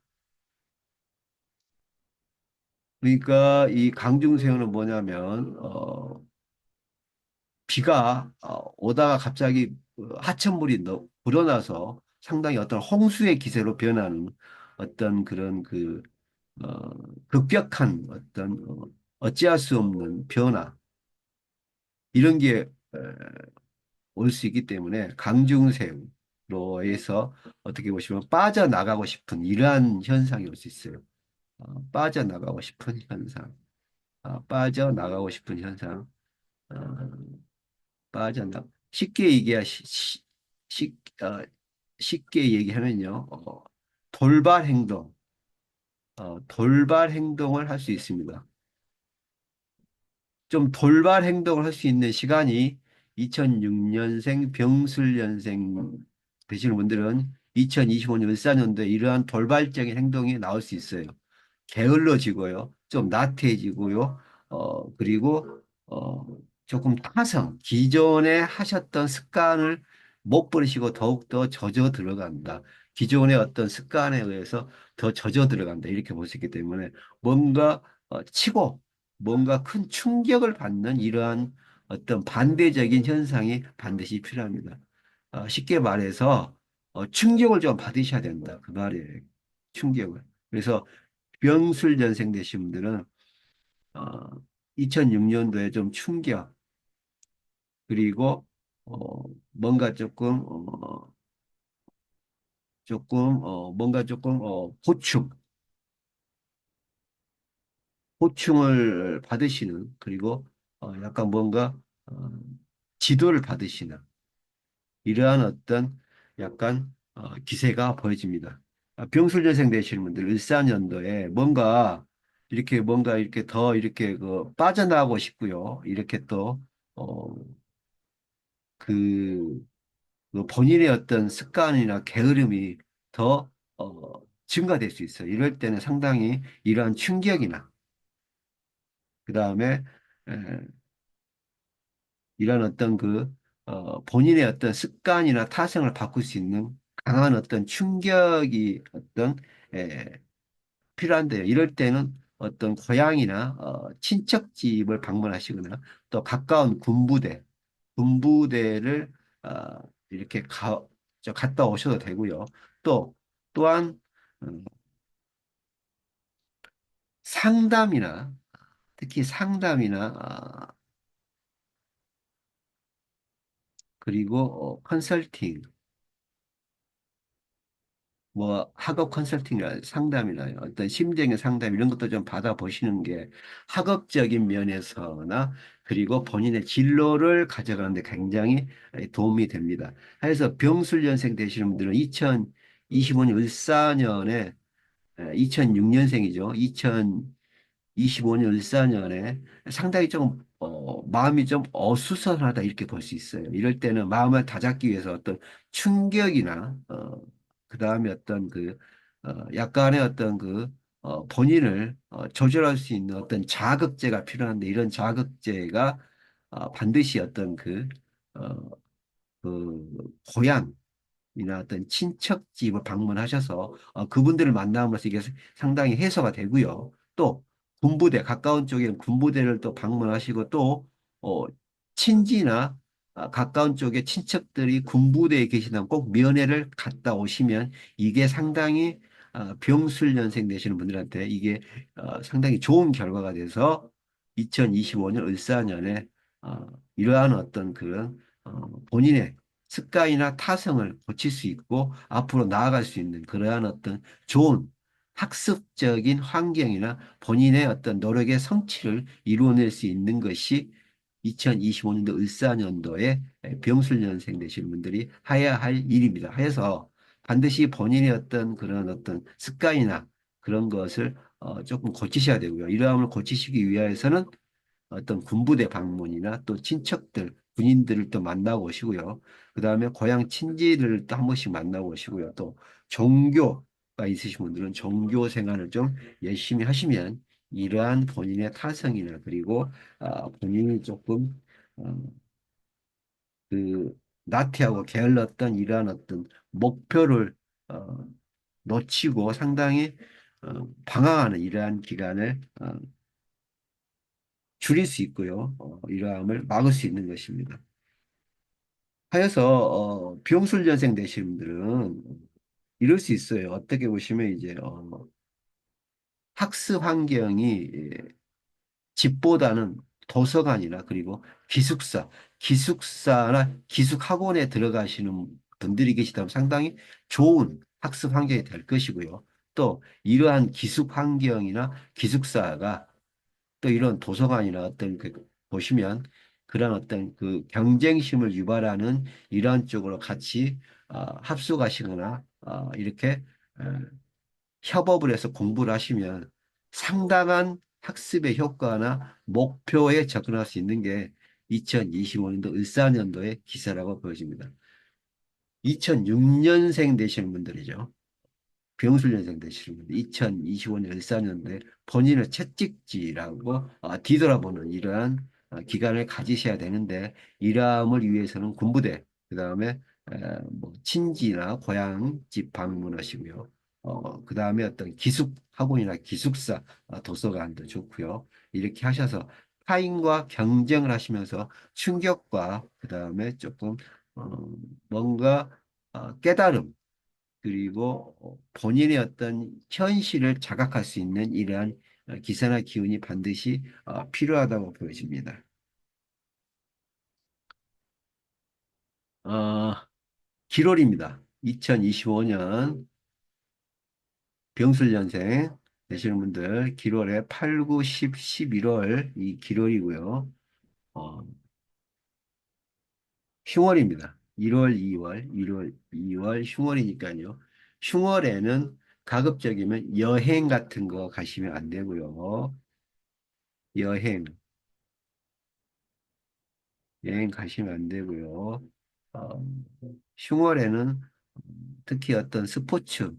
A: 그러니까 이 강중새우는 뭐냐면 비가 오다가 갑자기 하천물이 불어나서 상당히 어떤 홍수의 기세로 변하는 어떤 그런 어, 급격한 어떤 어찌할 수 없는 변화 이런 게 올 수 있기 때문에 강중새우로 해서 어떻게 보시면 빠져나가고 싶은 이러한 현상이 올 수 있어요. 빠져나가고 싶은 현상. 빠져나가고 싶은 현상. 어, 빠져나 쉽게 얘기하 쉽, 어, 쉽게 얘기하면요. 돌발 행동을 할 수 있습니다. 좀 돌발 행동을 할 수 있는 시간이 2006년생 병술년생 되시는 분들은 2025년 을사년도에 이러한 돌발적인 행동이 나올 수 있어요. 게을러지고요. 좀 나태해지고요. 그리고 조금 기존에 하셨던 습관을 못 버리시고 더욱더 젖어 들어간다. 기존의 어떤 습관에 의해서 더 젖어 들어간다. 이렇게 볼 수 있기 때문에 뭔가 치고 뭔가 큰 충격을 받는 이러한 어떤 반대적인 현상이 반드시 필요합니다. 쉽게 말해서 충격을 좀 받으셔야 된다. 그 말이에요. 충격을. 그래서 병술년생 되신 분들은 어, 2006년도에 좀 충격 그리고 뭔가 뭔가 조금 보충을 받으시는 그리고 약간 뭔가 어, 지도를 받으시는 이러한 어떤 약간 기세가 보여집니다. 병술년생 되시는 분들 을사년도에 뭔가 이렇게 더 이렇게 그 빠져나가고 싶고요. 이렇게 또 어, 그, 그 본인의 어떤 습관이나 게으름이 더 증가될 수 있어요. 이럴 때는 상당히 이러한 충격이나 그다음에 이런 어떤 본인의 어떤 습관이나 타성을 바꿀 수 있는 강한 어떤 충격이 필요한데요. 이럴 때는 어떤 고향이나 친척집을 방문하시거나 또 가까운 군부대를 어, 이렇게 갔다 오셔도 되고요. 또 또한 음, 상담이나 특히 상담이나 그리고 컨설팅 뭐 학업 컨설팅이나 상담이나 어떤 심리적인 상담 이런 것도 좀 받아보시는 게 학업적인 면에서나 그리고 본인의 진로를 가져가는 데 굉장히 도움이 됩니다. 그래서 병술년생 되시는 분들은 2025년 을사년에 2006년생이죠. 25년 을사년에 상당히 좀 마음이 좀 어수선하다 이렇게 볼 수 있어요. 이럴 때는 마음을 다잡기 위해서 어떤 충격이나 그다음에 어떤 약간의 어떤 본인을 조절할 수 있는 어떤 자극제가 필요한데 이런 자극제가 반드시 어떤 어, 고향 이나 어떤 친척집을 방문하셔서 그분들을 만남으로써 이게 상당히 해소가 되고요. 또 군부대 가까운 쪽에 군부대를 또 방문하시고 또 어, 친지나 가까운 쪽에 친척들이 군부대에 계시다면 꼭 면회를 갔다 오시면 이게 상당히 병술년생 되시는 분들한테 이게 상당히 좋은 결과가 돼서 2025년 을사년에 이러한 어떤 본인의 습관이나 타성을 고칠 수 있고 앞으로 나아갈 수 있는 그러한 어떤 좋은 학습적인 환경이나 본인의 어떤 노력의 성취를 이루어낼 수 있는 것이 2025년도 을사년도에 병술년생 되시는 분들이 해야 할 일입니다. 해서 반드시 본인의 어떤 그런 어떤 습관이나 그런 것을 조금 고치셔야 되고요. 이러함을 고치시기 위해서는 어떤 군부대 방문이나 또 친척들, 군인들을 또 만나고 오시고요. 그 다음에 고향 친지를 또 한 번씩 만나고 오시고요. 또 종교가 있으신 분들은 종교 생활을 좀 열심히 하시면 이러한 본인의 타성이나 그리고 본인이 조금 어, 나태하고 게을렀던 이러한 어떤 목표를 어, 놓치고 상당히 방황하는 이러한 기간을 줄일 수 있고요. 이러함을 막을 수 있는 것입니다. 하여서 비용술년생 되신 분들은 이럴 수 있어요. 어떻게 보시면 이제 학습 환경이 집보다는 도서관이나 그리고 기숙사나 기숙학원에 들어가시는 분들이 계시다면 상당히 좋은 학습 환경이 될 것이고요. 또 이러한 기숙 환경이나 기숙사가 또 이런 도서관이나 어떤 보시면 그런 어떤 경쟁심을 유발하는 이러한 쪽으로 같이 합숙하시거나 이렇게 어, 협업을 해서 공부를 하시면 상당한 학습의 효과나 목표에 접근할 수 있는 게 2025년도 을사년도의 기세라고 보여집니다. 2006년생 되시는 분들이죠. 병술년생 되시는 분들 2025년 14년도에 본인의 채찍질하고 뒤돌아보는 이러한 기간을 가지셔야 되는데 이러함을 위해서는 군부대 그다음에 뭐 친지나 고향집 방문하시고요. 그 다음에 어떤 기숙 학원이나 기숙사 도서관도 좋고요. 이렇게 하셔서 타인과 경쟁을 하시면서 충격과 그 다음에 조금 어, 뭔가 깨달음 그리고 본인의 어떤 현실을 자각할 수 있는 이러한 기세나 기운이 반드시 필요하다고 보여집니다. 어, 기롤입니다. 2025년 병술년생 되시는 분들 기롤에 8, 9, 10, 11월 이 기롤이고요. 어, 흉월입니다. 1월, 2월, 1월, 2월 흉월이니까요. 흉월에는 가급적이면 여행 같은 거 가시면 안 되고요. 여행, 여행 가시면 안 되고요. 어, 흉월에는 특히 어떤 스포츠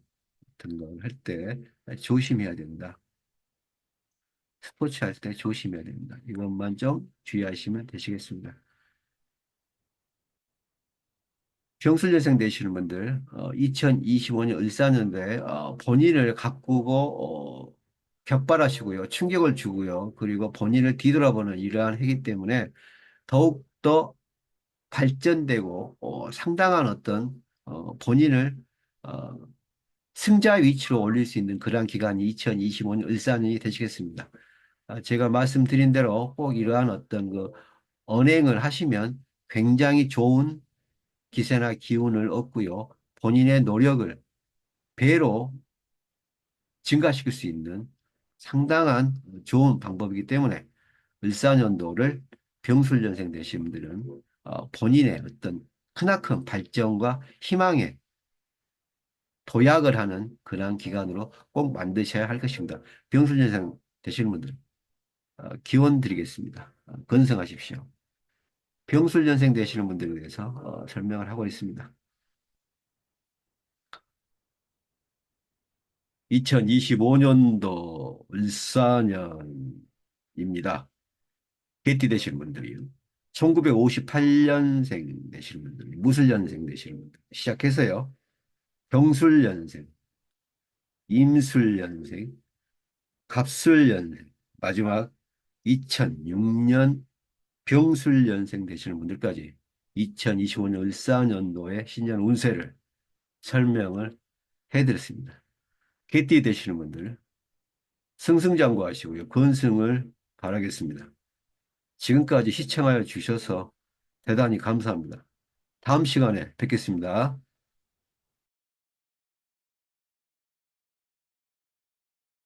A: 같은 걸 할 때 조심해야 된다. 스포츠 할 때 조심해야 됩니다. 이것만 좀 주의하시면 되시겠습니다. 병술년생 되시는 분들, 2025년 을사년도에 본인을 가꾸고 격발하시고요. 충격을 주고요. 그리고 본인을 뒤돌아보는 이러한 해기 때문에 더욱더 발전되고 상당한 어떤 본인을 어, 승자 위치로 올릴 수 있는 그러한 기간이 2025년 을사년이 되시겠습니다. 제가 말씀드린 대로 꼭 이러한 어떤 그 언행을 하시면 굉장히 좋은 기세나 기운을 얻고요. 본인의 노력을 배로 증가시킬 수 있는 상당한 좋은 방법이기 때문에 을사년도를 병술년생 되신 분들은 본인의 어떤 크나큰 발전과 희망에 도약을 하는 그러한 기간으로 꼭 만드셔야 할 것입니다. 병술년생 되시는 분들 기원 드리겠습니다. 건승하십시오. 병술년생 되시는 분들에 대해서 설명을 하고 있습니다. 2025년도 을사년입니다. 개띠 되시는 분들이요. 1958년생 되시는 분들, 무술년생 되시는 분들 시작해서요. 병술년생, 임술년생, 갑술년생, 마지막 2006년 병술년생 되시는 분들까지 2025년 을사년도의 신년 운세를 설명을 해드렸습니다. 개띠 되시는 분들 승승장구하시고요. 건승을 바라겠습니다. 지금까지 시청하여 주셔서 대단히 감사합니다. 다음 시간에 뵙겠습니다.